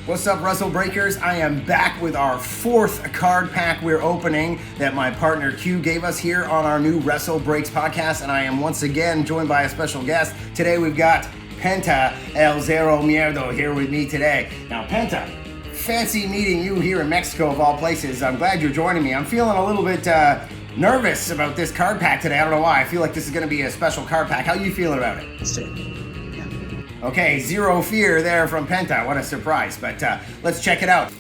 What's up, WrestleBreakers? I am back with our fourth card pack we're opening that my partner Q gave us here on our new WrestleBreaks podcast, and I am once again joined by a special guest. Today we've got Pénta El Zero Miedo here with me today. Now, Pénta, fancy meeting you here in Mexico of all places. I'm glad you're joining me. I'm feeling a little bit nervous about this card pack today. I don't know why. I feel like this is going to be a special card pack. How are you feeling about it? Okay, zero fear there from Pénta. What a surprise. But let's check it out.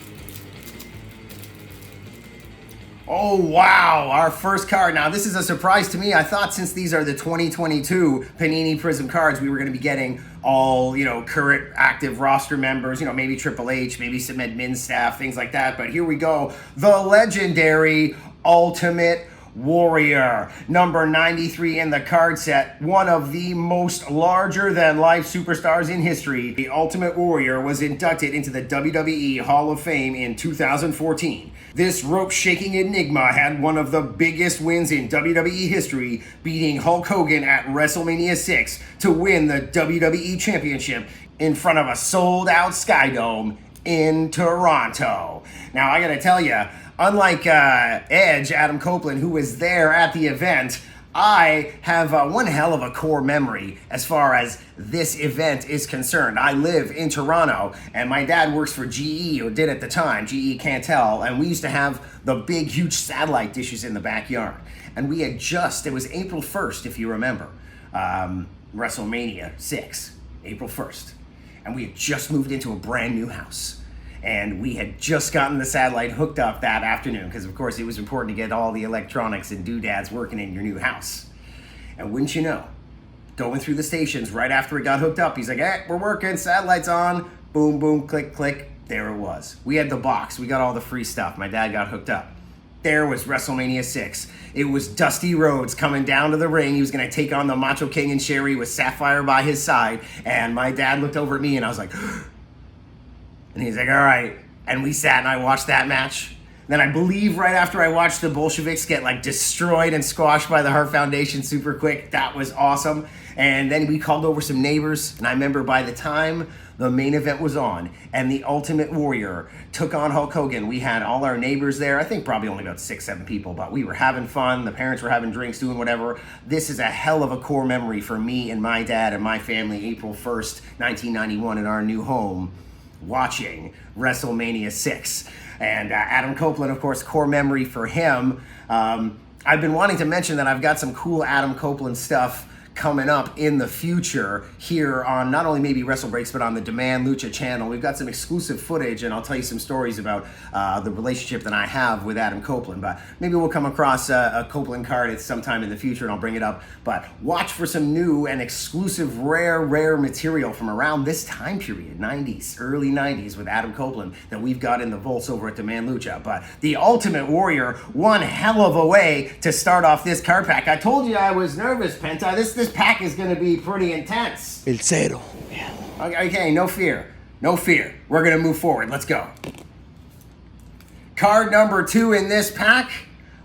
Oh, wow. Our first card. Now, this is a surprise to me. I thought since these are the 2022 Panini Prism cards, we were going to be getting all, current active roster members, maybe Triple H, maybe some admin staff, things like that. But here we go. The legendary Ultimate Warrior, number 93 in the card set, one of the most larger-than-life superstars in history. The Ultimate Warrior was inducted into the WWE Hall of Fame in 2014. This rope-shaking enigma had one of the biggest wins in WWE history, beating Hulk Hogan at WrestleMania 6 to win the WWE Championship in front of a sold-out Skydome in Toronto. Now, I gotta tell you, unlike Edge, Adam Copeland, who was there at the event, I have one hell of a core memory as far as this event is concerned. I live in Toronto, and my dad works for GE, or did at the time, GE Cantel, and we used to have the big, huge satellite dishes in the backyard. And we had it was April 1st, if you remember, WrestleMania 6, April 1st. And we had just moved into a brand new house. And we had just gotten the satellite hooked up that afternoon because, of course, it was important to get all the electronics and doodads working in your new house. And wouldn't you know, going through the stations right after it got hooked up, he's like, hey, we're working, satellite's on, boom, boom, click, click. There it was. We had the box. We got all the free stuff. My dad got hooked up. There was WrestleMania 6. It was Dusty Rhodes coming down to the ring. He was going to take on the Macho King and Sherry with Sapphire by his side. And my dad looked over at me and I was like, and he's like, all right. And we sat and I watched that match. Then I believe right after I watched the Bolsheviks get destroyed and squashed by the Hart Foundation super quick. That was awesome. And then we called over some neighbors. And I remember by the time the main event was on and the Ultimate Warrior took on Hulk Hogan, we had all our neighbors there. I think probably only about 6, 7 people, but we were having fun. The parents were having drinks, doing whatever. This is a hell of a core memory for me and my dad and my family, April 1st, 1991 in our new home, watching WrestleMania 6. And Adam Copeland, of course, core memory for him. I've been wanting to mention that I've got some cool Adam Copeland stuff coming up in the future here on not only maybe WrestleBreaks, but on the Demand Lucha channel. We've got some exclusive footage, and I'll tell you some stories about the relationship that I have with Adam Copeland. But maybe we'll come across a Copeland card at some time in the future, and I'll bring it up. But watch for some new and exclusive rare material from around this time period, 90s, early 90s, with Adam Copeland that we've got in the vaults over at Demand Lucha. But the Ultimate Warrior, one hell of a way to start off this card pack. I told you I was nervous, Pénta. This pack is going to be pretty intense. El Cero. Okay, no fear. No fear. We're going to move forward. Let's go. Card number 2 in this pack,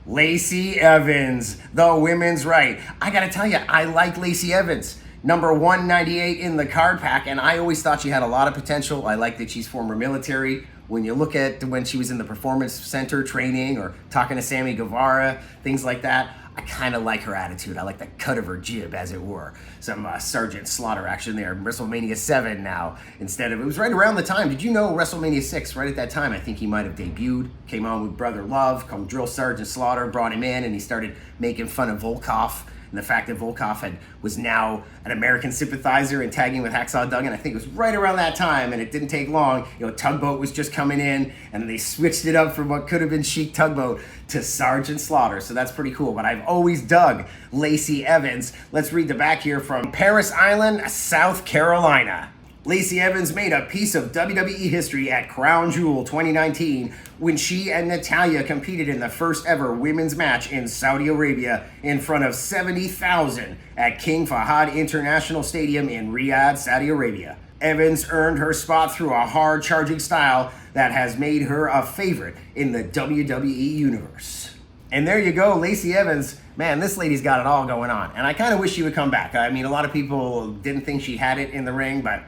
Lacey Evans, the women's right. I got to tell you, I like Lacey Evans. Number 198 in the card pack, and I always thought she had a lot of potential. I like that she's former military. When you look at when she was in the Performance Center training or talking to Sammy Guevara, things like that, I kind of like her attitude. I like the cut of her jib, as it were. Some Sergeant Slaughter action there. WrestleMania 7 now. It was right around the time. Did you know WrestleMania 6, right at that time, I think he might have debuted. Came on with Brother Love, come drill Sergeant Slaughter, brought him in, and he started making fun of Volkov. And the fact that Volkov was now an American sympathizer and tagging with Hacksaw Duggan. I think it was right around that time, and it didn't take long. Tugboat was just coming in, and they switched it up from what could have been Chic Tugboat to Sergeant Slaughter. So that's pretty cool. But I've always dug Lacey Evans. Let's read the back here from Paris Island, South Carolina. Lacey Evans made a piece of WWE history at Crown Jewel 2019 when she and Natalya competed in the first ever women's match in Saudi Arabia in front of 70,000 at King Fahad International Stadium in Riyadh, Saudi Arabia. Evans earned her spot through a hard-charging style that has made her a favorite in the WWE universe. And there you go, Lacey Evans. Man, this lady's got it all going on. And I kind of wish she would come back. I mean, a lot of people didn't think she had it in the ring, but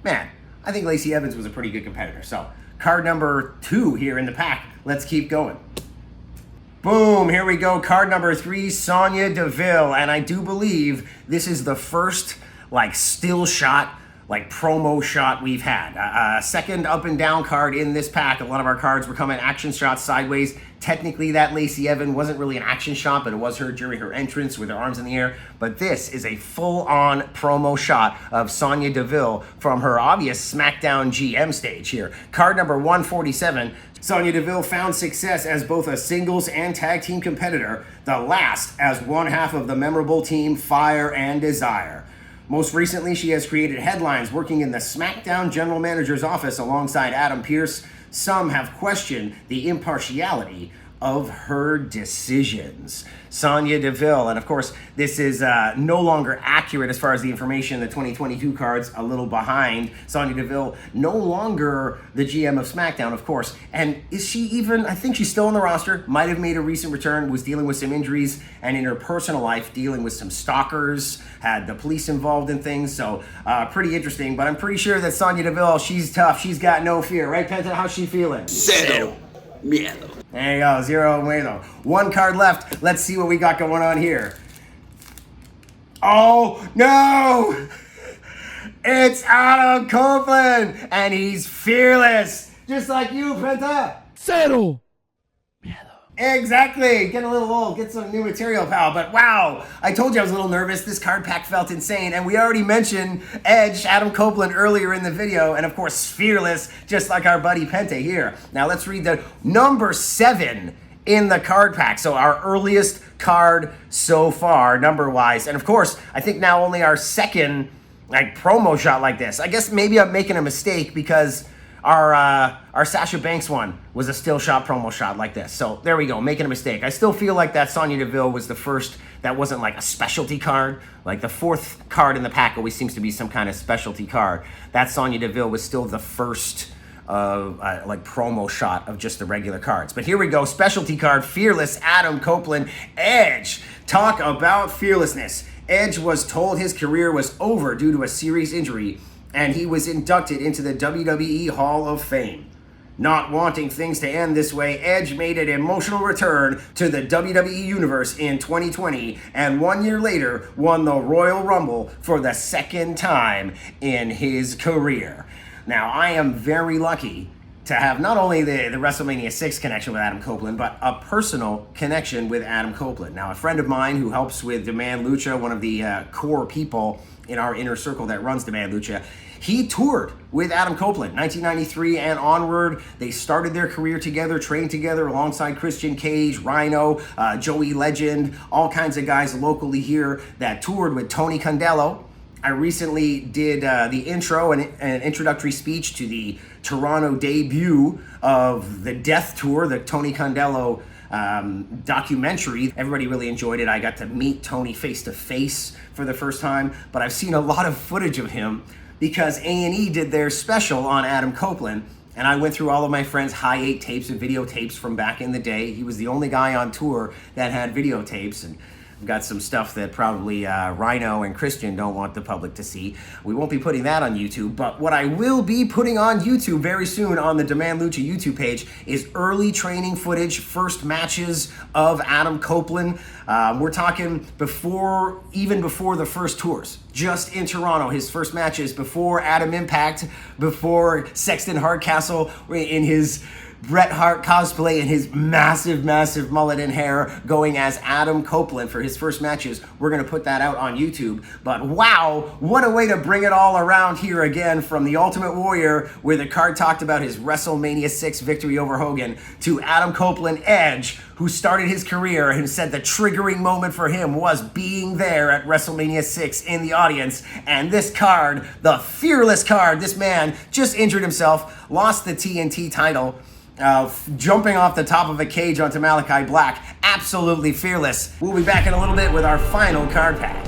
man, I think Lacey Evans was a pretty good competitor. So card number 2 here in the pack. Let's keep going. Boom, here we go. Card number 3, Sonya Deville. And I do believe this is the first still shot, promo shot we've had. Second up and down card in this pack. A lot of our cards were coming action shots sideways. Technically, that Lacey Evans wasn't really an action shot, but it was her during her entrance with her arms in the air. But this is a full-on promo shot of Sonya Deville from her obvious SmackDown GM stage here. Card number 147, Sonya Deville found success as both a singles and tag team competitor, the last as one half of the memorable team Fire and Desire. Most recently, she has created headlines working in the SmackDown General Manager's office alongside Adam Pearce. Some have questioned the impartiality of her decisions. Sonya Deville, and of course, this is no longer accurate as far as the information. The 2022 card's a little behind. Sonya Deville, no longer the GM of SmackDown, of course. And is she even, I think she's still on the roster, might have made a recent return, was dealing with some injuries, and in her personal life, dealing with some stalkers, had the police involved in things, so pretty interesting. But I'm pretty sure that Sonya Deville, she's tough, she's got no fear. Right, Penta? How's she feeling? Zero Miedo. There you go, zero Miedo. One card left. Let's see what we got going on here. Oh, no! It's Adam Copeland, and he's fearless, just like you, Pénta. Zero Miedo. Exactly. Get a little old. Get some new material, pal. But wow, I told you I was a little nervous. This card pack felt insane. And we already mentioned Edge, Adam Copeland, earlier in the video. And of course, fearless, just like our buddy Pénta here. Now let's read the number 7 in the card pack. So our earliest card so far, number-wise. And of course, I think now only our second promo shot like this. I guess maybe I'm making a mistake because our Sasha Banks one was a still shot promo shot like this. So there we go, making a mistake. I still feel like that Sonya Deville was the first that wasn't a specialty card. Like the 4th card in the pack always seems to be some kind of specialty card. That Sonya Deville was still the first promo shot of just the regular cards. But here we go, specialty card, fearless Adam Copeland, Edge. Talk about fearlessness. Edge was told his career was over due to a serious injury, and he was inducted into the WWE Hall of Fame. Not wanting things to end this way, Edge made an emotional return to the WWE Universe in 2020, and 1 year later won the Royal Rumble for the 2nd time in his career. Now, I am very lucky to have not only the WrestleMania 6 connection with Adam Copeland, but a personal connection with Adam Copeland. Now, a friend of mine who helps with Demand Lucha, one of the core people in our inner circle that runs Demand Lucha, he toured with Adam Copeland 1993 and onward. They started their career together, trained together alongside Christian Cage, Rhino, Joey Legend, all kinds of guys locally here that toured with Tony Condello. I recently did the intro and an introductory speech to the Toronto debut of the Death Tour, the Tony Condello documentary. Everybody really enjoyed it. I got to meet Tony face to face for the first time, but I've seen a lot of footage of him because A&E did their special on Adam Copeland, and I went through all of my friends' high 8 tapes and videotapes from back in the day. He was the only guy on tour that had videotapes, and I've got some stuff that probably Rhino and Christian don't want the public to see. We won't be putting that on YouTube, but what I will be putting on YouTube very soon on the Demand Lucha YouTube page is early training footage, first matches of Adam Copeland. We're talking even before the first tours, just in Toronto, his first matches before Adam Impact, before Sexton Hardcastle in his Bret Hart cosplay and his massive, massive mullet and hair going as Adam Copeland for his first matches. We're going to put that out on YouTube. But wow, what a way to bring it all around here again from the Ultimate Warrior, where the card talked about his WrestleMania 6 victory over Hogan, to Adam Copeland, Edge, who started his career and said the triggering moment for him was being there at WrestleMania 6 in the audience. And this card, the fearless card, this man just injured himself, lost the TNT title, jumping off the top of a cage onto Malachi Black. Absolutely fearless. We'll be back in a little bit with our final card pack.